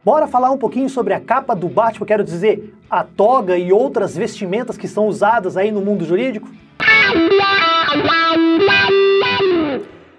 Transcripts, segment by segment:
Bora falar um pouquinho sobre a capa do Batman, quero dizer, a toga e outras vestimentas que são usadas aí no mundo jurídico?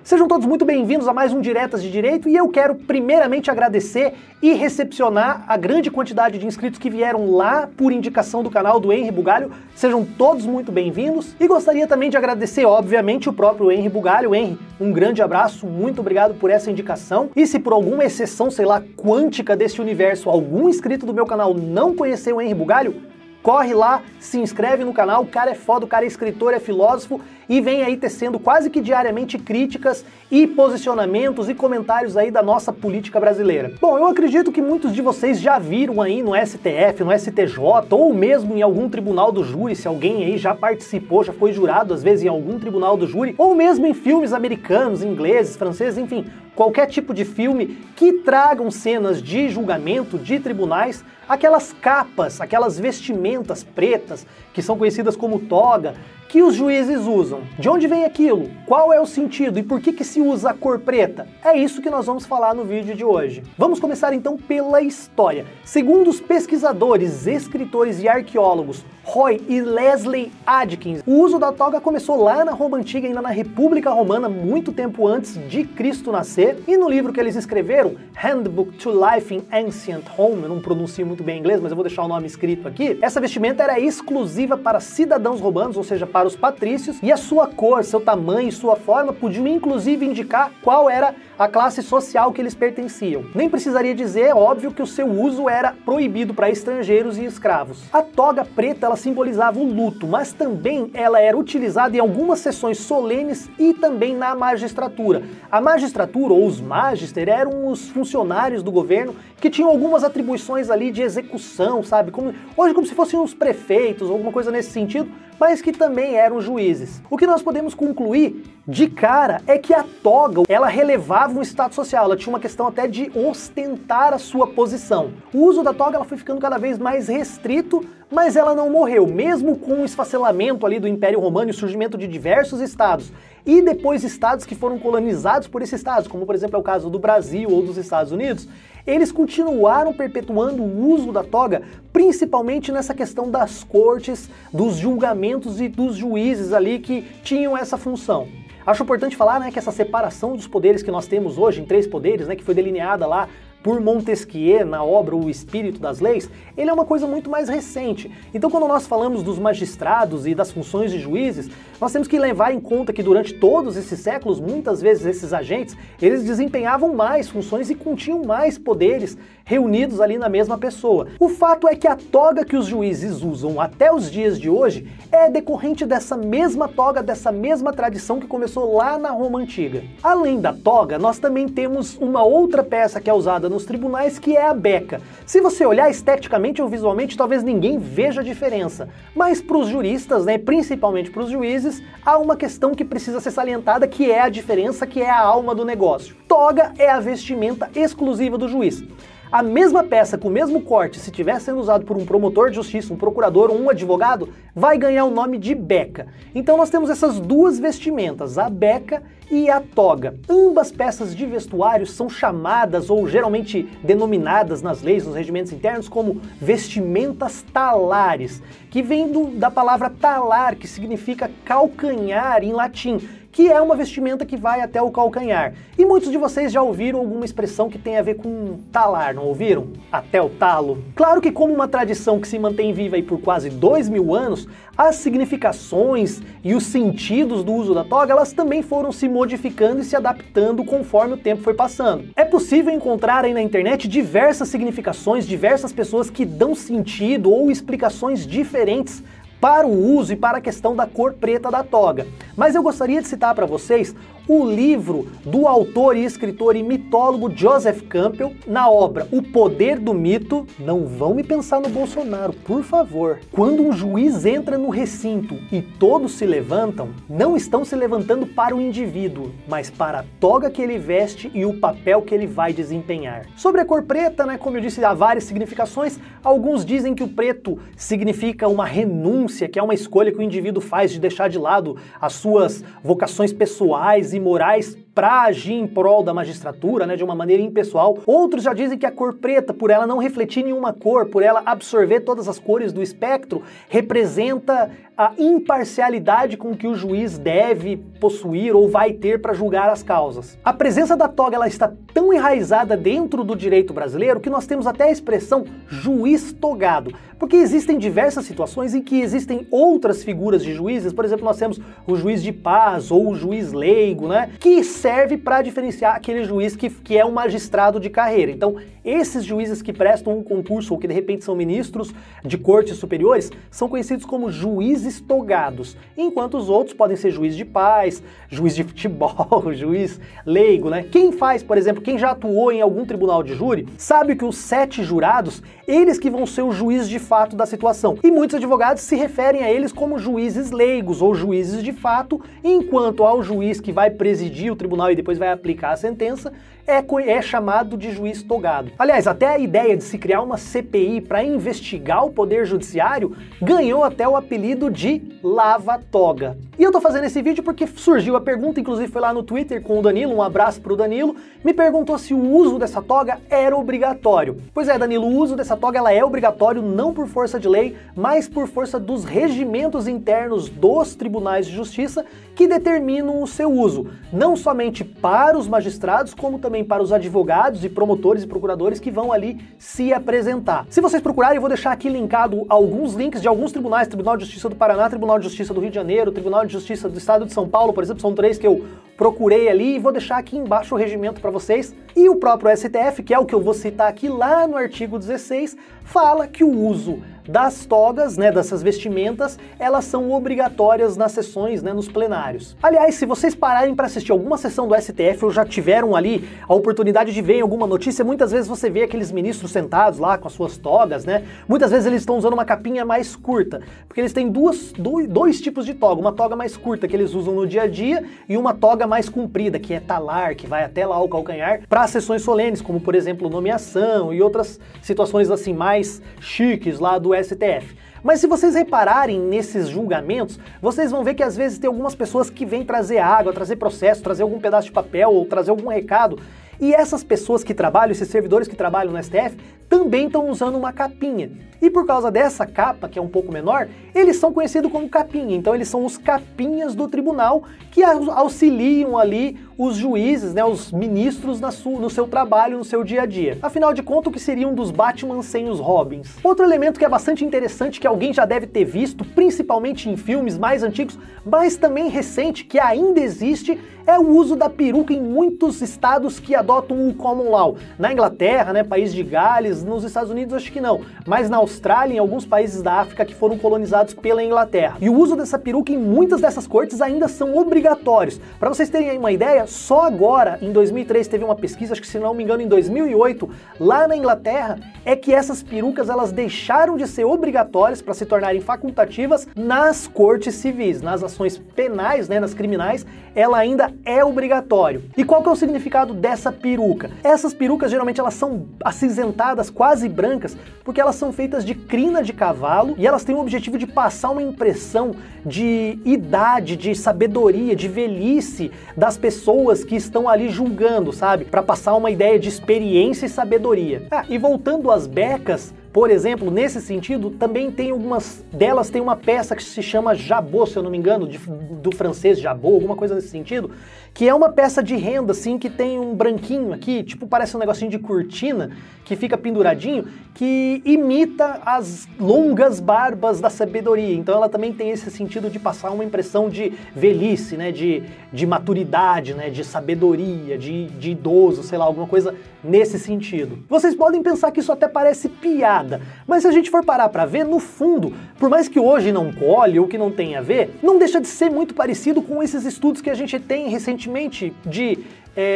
Sejam todos muito bem-vindos a mais um Diretas de Direito e eu quero primeiramente agradecer e recepcionar a grande quantidade de inscritos que vieram lá por indicação do canal do Henry Bugalho. Sejam todos muito bem-vindos e gostaria também de agradecer, obviamente, o próprio Henry Bugalho. Henry, um grande abraço, muito obrigado por essa indicação. E se por alguma exceção, sei lá, quântica desse universo, algum inscrito do meu canal não conheceu o Henry Bugalho, corre lá, se inscreve no canal, o cara é foda, o cara é escritor, é filósofo e vem aí tecendo quase que diariamente críticas e posicionamentos e comentários aí da nossa política brasileira. Bom, eu acredito que muitos de vocês já viram aí no STF, no STJ ou mesmo em algum tribunal do júri, se alguém aí já participou, já foi jurado às vezes em algum tribunal do júri, ou mesmo em filmes americanos, ingleses, franceses, enfim, qualquer tipo de filme que tragam cenas de julgamento, de tribunais, aquelas capas, aquelas vestimentas pretas, que são conhecidas como toga, que os juízes usam. De onde vem aquilo? Qual é o sentido? E por que se usa a cor preta? É isso que nós vamos falar no vídeo de hoje. Vamos começar então pela história. Segundo os pesquisadores, escritores e arqueólogos Roy e Leslie Adkins, o uso da toga começou lá na Roma Antiga, ainda na República Romana, muito tempo antes de Cristo nascer. E no livro que eles escreveram, Handbook to Life in Ancient Rome, eu não pronuncio muito bem inglês, mas eu vou deixar o nome escrito aqui, essa vestimenta era exclusiva para cidadãos romanos, ou seja, para os patrícios, e a sua cor, seu tamanho e sua forma podiam inclusive indicar qual era a classe social que eles pertenciam. Nem precisaria dizer, óbvio, que o seu uso era proibido para estrangeiros e escravos. A toga preta, ela simbolizava o luto, mas também ela era utilizada em algumas sessões solenes e também na magistratura. A magistratura, ou os magister, eram os funcionários do governo que tinham algumas atribuições ali de execução, sabe? Hoje como se fossem os prefeitos, alguma coisa nesse sentido, mas que também eram juízes. O que nós podemos concluir de cara é que a toga, ela relevava um status social, ela tinha uma questão até de ostentar a sua posição. O uso da toga, ela foi ficando cada vez mais restrito, mas ela não morreu, mesmo com o esfacelamento ali do Império Romano e o surgimento de diversos estados, e depois estados que foram colonizados por esses estados, como por exemplo é o caso do Brasil ou dos Estados Unidos, eles continuaram perpetuando o uso da toga, principalmente nessa questão das cortes, dos julgamentos e dos juízes ali que tinham essa função. Acho importante falar, né, que essa separação dos poderes que nós temos hoje em 3 poderes, né, que foi delineada lá por Montesquieu na obra O Espírito das Leis, ele é uma coisa muito mais recente. Então quando nós falamos dos magistrados e das funções de juízes, nós temos que levar em conta que durante todos esses séculos, muitas vezes esses agentes, eles desempenhavam mais funções e continham mais poderes reunidos ali na mesma pessoa. O fato é que a toga que os juízes usam até os dias de hoje é decorrente dessa mesma toga, dessa mesma tradição que começou lá na Roma Antiga. Além da toga, nós também temos uma outra peça que é usada nos tribunais, que é a beca. Se você olhar esteticamente ou visualmente, talvez ninguém veja a diferença, mas para os juristas, né, principalmente para os juízes, há uma questão que precisa ser salientada, que é a diferença, que é a alma do negócio. Toga é a vestimenta exclusiva do juiz. A mesma peça, com o mesmo corte, se estiver sendo usado por um promotor de justiça, um procurador ou um advogado, vai ganhar o nome de beca. Então nós temos essas duas vestimentas, a beca e a toga. Ambas peças de vestuário são chamadas ou geralmente denominadas nas leis, nos regimentos internos, como vestimentas talares, que vem da palavra talar, que significa calcanhar em latim, que é uma vestimenta que vai até o calcanhar. E muitos de vocês já ouviram alguma expressão que tem a ver com talar, não ouviram? Até o talo. Claro que como uma tradição que se mantém viva aí por quase 2000 anos, as significações e os sentidos do uso da toga, elas também foram se modificando e se adaptando conforme o tempo foi passando. É possível encontrar aí na internet diversas significações, diversas pessoas que dão sentido ou explicações diferentes para o uso e para a questão da cor preta da toga. Mas eu gostaria de citar para vocês o livro do autor e escritor e mitólogo Joseph Campbell, na obra O Poder do Mito. Não vão me pensar no Bolsonaro, por favor. Quando um juiz entra no recinto e todos se levantam, não estão se levantando para o indivíduo, mas para a toga que ele veste e o papel que ele vai desempenhar. Sobre a cor preta, né, como eu disse, há várias significações. Alguns dizem que o preto significa uma renúncia, que é uma escolha que o indivíduo faz de deixar de lado as suas vocações pessoais e morais para agir em prol da magistratura, né, de uma maneira impessoal. Outros já dizem que a cor preta, por ela não refletir nenhuma cor, por ela absorver todas as cores do espectro, representa a imparcialidade com que o juiz deve possuir ou vai ter para julgar as causas. A presença da toga ela está tão enraizada dentro do direito brasileiro que nós temos até a expressão juiz togado, porque existem diversas situações em que existem outras figuras de juízes, por exemplo, nós temos o juiz de paz ou o juiz leigo, né, que serve para diferenciar aquele juiz que é um magistrado de carreira. Então, esses juízes que prestam um concurso ou que de repente são ministros de cortes superiores são conhecidos como juízes togados, enquanto os outros podem ser juiz de paz, juiz de futebol, juiz leigo, né? Quem faz, por exemplo, quem já atuou em algum tribunal de júri, sabe que os 7 jurados, eles que vão ser o juiz de fato da situação. E muitos advogados se referem a eles como juízes leigos ou juízes de fato, enquanto ao juiz que vai presidir o tribunal e depois vai aplicar a sentença, é chamado de juiz togado. Aliás, até a ideia de se criar uma CPI para investigar o Poder Judiciário ganhou até o apelido de lava-toga. E eu tô fazendo esse vídeo porque surgiu a pergunta, inclusive foi lá no Twitter com o Danilo, um abraço pro Danilo, me perguntou se o uso dessa toga era obrigatório. Pois é, Danilo, o uso dessa toga ela é obrigatório não por força de lei, mas por força dos regimentos internos dos tribunais de justiça que determinam o seu uso, não somente para os magistrados, como também para os advogados e promotores e procuradores que vão ali se apresentar. Se vocês procurarem, eu vou deixar aqui linkado alguns links de alguns tribunais, Tribunal de Justiça do Paraná, Tribunal de Justiça do Rio de Janeiro, Tribunal de Justiça do Estado de São Paulo, por exemplo, são 3 que eu procurei ali e vou deixar aqui embaixo o regimento para vocês. E o próprio STF, que é o que eu vou citar aqui lá no artigo 16, fala que o uso das togas, né, dessas vestimentas, elas são obrigatórias nas sessões, né, nos plenários. Aliás, se vocês pararem para assistir alguma sessão do STF ou já tiveram ali a oportunidade de ver em alguma notícia, muitas vezes você vê aqueles ministros sentados lá com as suas togas, né? Muitas vezes eles estão usando uma capinha mais curta, porque eles têm dois tipos de toga, uma toga mais curta que eles usam no dia a dia e uma toga mais comprida, que é talar, que vai até lá ao calcanhar, para sessões solenes, como por exemplo nomeação e outras situações assim mais chiques lá do STF. Mas se vocês repararem nesses julgamentos, vocês vão ver que às vezes tem algumas pessoas que vêm trazer água, trazer processo, trazer algum pedaço de papel ou trazer algum recado. E essas pessoas que trabalham, esses servidores que trabalham no STF, também estão usando uma capinha. E por causa dessa capa, que é um pouco menor, eles são conhecidos como capinha. Então eles são os capinhas do tribunal que auxiliam ali os juízes, né, os ministros no seu trabalho, no seu dia a dia. Afinal de contas, o que seria um dos Batman sem os Robins? Outro elemento que é bastante interessante, que alguém já deve ter visto, principalmente em filmes mais antigos, mas também recente, que ainda existe, é o uso da peruca em muitos estados que adotam o common law. Na Inglaterra, né, país de Gales, nos Estados Unidos acho que não, mas na Austrália e em alguns países da África que foram colonizados pela Inglaterra. E o uso dessa peruca em muitas dessas cortes ainda são obrigatórios. Para vocês terem uma ideia, só agora, em 2003, teve uma pesquisa, acho que se não me engano em 2008, lá na Inglaterra, é que essas perucas elas deixaram de ser obrigatórias para se tornarem facultativas nas cortes civis, nas ações penais, né, nas criminais, ela ainda é obrigatório. E qual que é o significado dessa peruca? Essas perucas geralmente elas são acinzentadas, quase brancas, porque elas são feitas de crina de cavalo e elas têm o objetivo de passar uma impressão de idade, de sabedoria, de velhice das pessoas que estão ali julgando, sabe? Para passar uma ideia de experiência e sabedoria. E voltando às becas, por exemplo, nesse sentido, também tem algumas delas, tem uma peça que se chama jabot, se eu não me engano, do francês jabot, alguma coisa nesse sentido, que é uma peça de renda, assim, que tem um branquinho aqui, tipo parece um negocinho de cortina, que fica penduradinho, que imita as longas barbas da sabedoria. Então ela também tem esse sentido de passar uma impressão de velhice, né, de maturidade, né, de sabedoria, de idoso, sei lá, alguma coisa nesse sentido. Vocês podem pensar que isso até parece piada, mas se a gente for parar pra ver, no fundo, por mais que hoje não colhe ou que não tenha a ver, não deixa de ser muito parecido com esses estudos que a gente tem recentemente de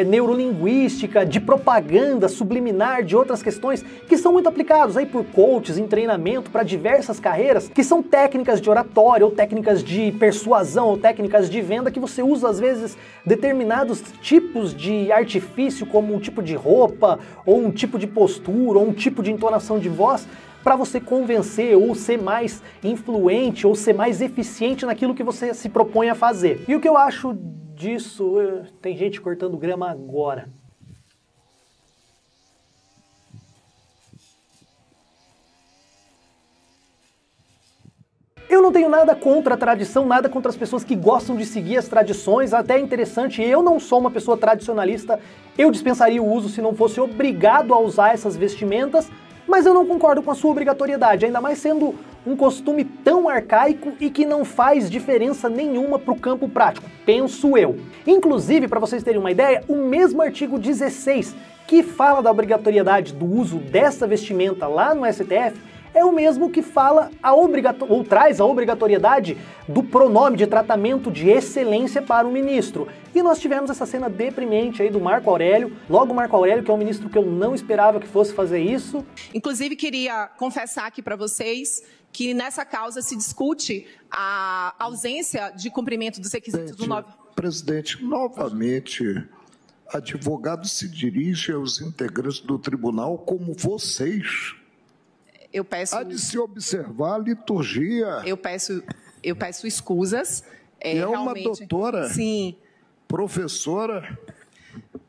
neurolinguística, de propaganda subliminar, de outras questões que são muito aplicados aí por coaches em treinamento para diversas carreiras, que são técnicas de oratória ou técnicas de persuasão ou técnicas de venda que você usa às vezes determinados tipos de artifício, como um tipo de roupa ou um tipo de postura ou um tipo de entonação de voz, para você convencer ou ser mais influente ou ser mais eficiente naquilo que você se propõe a fazer. E o que eu acho disso, tem gente cortando grama agora. Eu não tenho nada contra a tradição, nada contra as pessoas que gostam de seguir as tradições, até é interessante, eu não sou uma pessoa tradicionalista, eu dispensaria o uso se não fosse obrigado a usar essas vestimentas, mas eu não concordo com a sua obrigatoriedade, ainda mais sendo um costume tão arcaico e que não faz diferença nenhuma para o campo prático, penso eu. Inclusive, para vocês terem uma ideia, o mesmo artigo 16, que fala da obrigatoriedade do uso dessa vestimenta lá no STF, é o mesmo que fala ou traz a obrigatoriedade do pronome de tratamento de excelência para o ministro. E nós tivemos essa cena deprimente aí do Marco Aurélio, logo Marco Aurélio, que é um ministro que eu não esperava que fosse fazer isso. Inclusive, queria confessar aqui para vocês que nessa causa se discute a ausência de cumprimento dos requisitos do 9... Presidente, novamente, advogado se dirige aos integrantes do tribunal como vocês. Eu peço... Há de se observar a liturgia. Eu peço escusas. É uma doutora, sim, professora.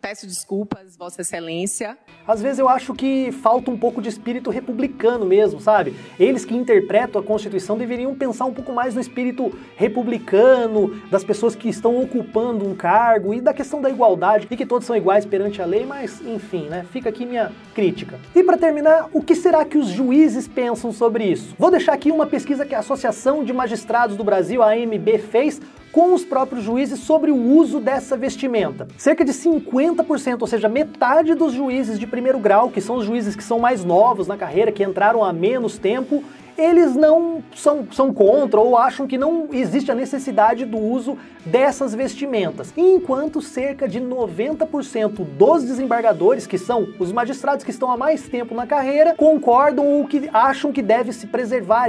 Peço desculpas, Vossa Excelência. Às vezes eu acho que falta um pouco de espírito republicano mesmo, sabe? Eles que interpretam a Constituição deveriam pensar um pouco mais no espírito republicano, das pessoas que estão ocupando um cargo e da questão da igualdade, e que todos são iguais perante a lei, mas enfim, né? Fica aqui minha crítica. E para terminar, o que será que os juízes pensam sobre isso? Vou deixar aqui uma pesquisa que a Associação de Magistrados do Brasil, a AMB, fez com os próprios juízes sobre o uso dessa vestimenta. Cerca de 50%, ou seja, metade dos juízes de primeiro grau, que são os juízes que são mais novos na carreira, que entraram há menos tempo, eles não são contra ou acham que não existe a necessidade do uso dessas vestimentas. Enquanto cerca de 90% dos desembargadores, que são os magistrados que estão há mais tempo na carreira, concordam ou que acham que deve se preservar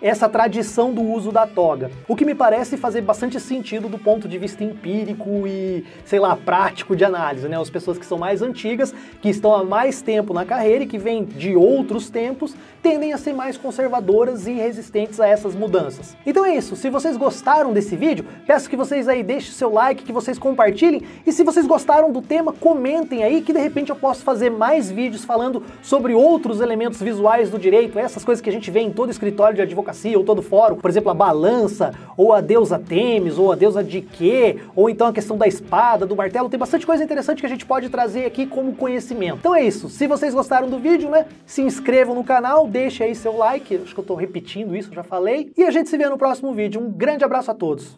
essa tradição do uso da toga. O que me parece fazer bastante sentido do ponto de vista empírico e, sei lá, prático de análise, né? As pessoas que são mais antigas, que estão há mais tempo na carreira e que vêm de outros tempos, tendem a ser mais conservadoras e resistentes a essas mudanças. Então é isso, se vocês gostaram desse vídeo, peço que vocês aí deixem seu like, que vocês compartilhem, e se vocês gostaram do tema, comentem aí, que de repente eu posso fazer mais vídeos falando sobre outros elementos visuais do direito, essas coisas que a gente vê em todo escritório de advocacia ou todo fórum, por exemplo, a balança, ou a deusa Temis, ou a deusa Diké, ou então a questão da espada, do martelo, tem bastante coisa interessante que a gente pode trazer aqui como conhecimento. Então é isso, se vocês gostaram do vídeo, né, se inscrevam no canal, deixe aí seu like, acho que eu tô repetindo isso, já falei, e a gente se vê no próximo vídeo. Um grande abraço a todos!